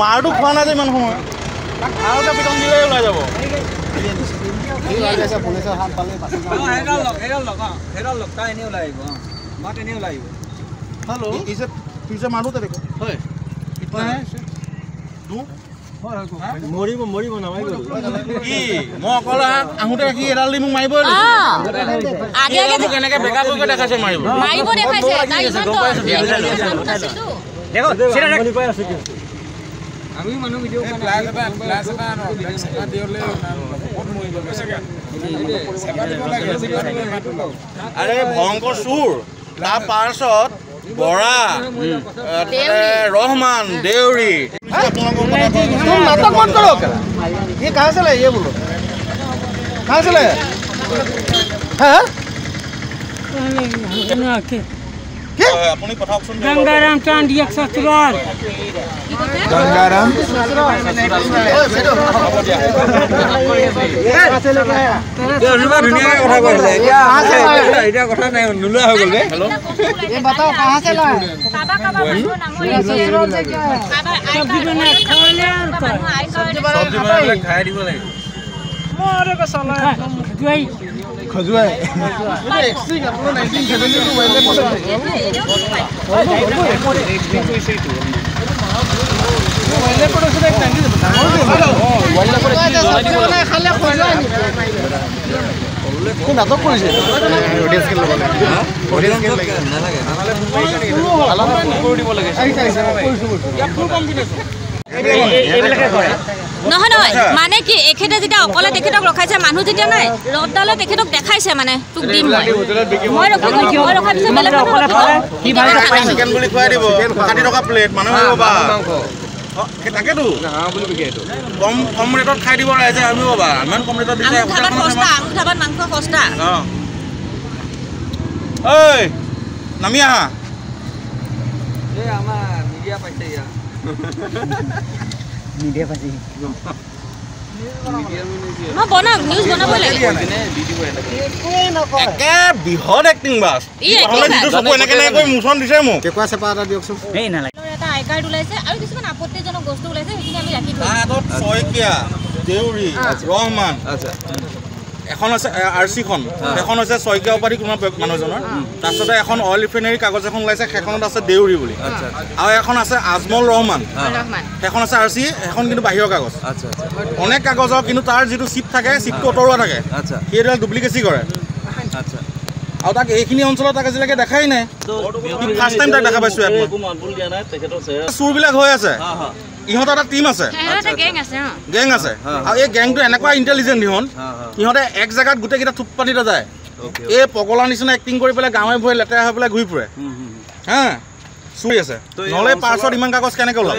মাৰটো খোৱা নাই যে ইমান সময় আৰু এটা পিটন দিলে ওলাই যাব हेलो इसे फिर से मारू तेरे को है कितना है दो मरिबो मरिबो ना मारिबो की म अकला आहुते की एडाल দি মোক মাৰিবই আগে আগে কেনেকে বেকা কৰি দেখাইছে মাৰিবো দেখাইছে না ইমান তো দেখো সেটা মনি পাই আছে কি আমি মানুহ ভিডিও ক্লাস এটা দিওলে বহুত মৰিব মেছেগে আরে ভয়ঙ্কর সুর তা পারছত বড়া रहमान देवरी तुम नाटक मत करो ये कहां से लाए ये बोलो कहां से लाए हां अपनी कथा सुन गंगाराम चांद 174 गंगाराम कहां से लेके आया ये अनुमा दुनिया का कथा कहले कहां से लाया इटा कथा नहीं नुला हो गेल हेलो ये बताओ कहां से लाया काबा काबा नाम ससुराल से क्या है सब्जी बना खाले सब्जी बना खाए दिबो लागे मोरे को साला खजुआई खजुआई ये एक्सट्रीम अपनो 1972 वाले पड़े वाले पड़ो से एक टंकी वाले पड़ो खाले खजुआई কোন নাটক কৰিছে অডিয়েন্স কে লব লাগে অডিয়েন্স কে নালাগে আলাদা কৰি দিব লাগে ইয়া ফুল কম্বিনেশন এইবিলাকে কৰে নহয় নহয় মানে কি এখেতে যেটা অকলে তেখেতক ৰখাইছে মানুহ যেতিয়া নাই ৰডডালে তেখেতক দেখাইছে মানে তুক দিম মই ৰখাই পিছে বেলেগ অকলে পালে কি ভাল পাই চিকেন বুলি খুৱাই দিব 60 টকা প্লেট মানুহ বাবা তাকেতো না বুলি বিকেটো কম ৰেটত খাই দিব ৰাইজে আমি বাবা ইমান কম ৰেটত দিছে আঙুঠাবাত মাংস সস্তা ঐ নামি আহা এ আমাৰ মিডিয়া পাইছে ইয়া মিডিয়া পাইছে মা বনা নিউজ বনাবই লাগে একে বিহদ এক্টিং বাস নহলে যিটো সব এনেকে নাই কৈ মুছন দিছে মোক কেকুৱা চেপা এটা দিয়কচোন এই নালাগে এটা আই কাৰ্ড ওলাইছে আৰু কিছুমান আপত্তিজনক বস্তু ওলাইছে সেইখিনি আমি ৰাখি থৈ তাত সয়কিয়া দেউৰি ৰহমান আচ্ছা এখন আছে আৰসি খন এখন আছে সয়কিয়া উপাধি কোনো মানুহজনৰ তাৰছতে এখন অইল ৰিফাইনাৰী কাগজ এখন ওলাইছে সেইখনত আছে দেউৰি বুলি আচ্ছা আৰু এখন আছে আজমল ৰহমান সেইখন আছে আৰসি এখন কিন্তু বাহিৰৰ কাগজ আচ্ছা অনেক কাগজৰ কিন্তু তাৰ যিটো চিপ থাকে চিপটো অতৰুৱা থাকে আচ্ছা সেইডাল ডুপ্লিকেসি কৰে আচ্ছা আৰু তাক এইখিনি অঞ্চলত তাক আজিলৈকে দেখাই নাই ফাৰ্স্ট টাইম তাক দেখা পাইছো ইয়াত মই মানবুল দিয়া নাই তেখেতৰ সুৰবিলাক হৈ আছে ইহঁতৰ এটা টিম আছে গেং আছে আৰু এই গেংটো এনেকুৱা ইন্টেলিজেন্ট ইহঁতে এক জায়গাত গোটেই কেইটা থুপ পাতিতে যায় এই পগলা নিচিনা এক্টিং কৰি পেলাই গাঁৱে ভয়ে লেতেৰা হৈ পেলাই ঘূৰি ফুৰে হা চুৰি আছে নহ'লে পাৰ্চত ইমান কাগজ কেনেকৈ ওলাব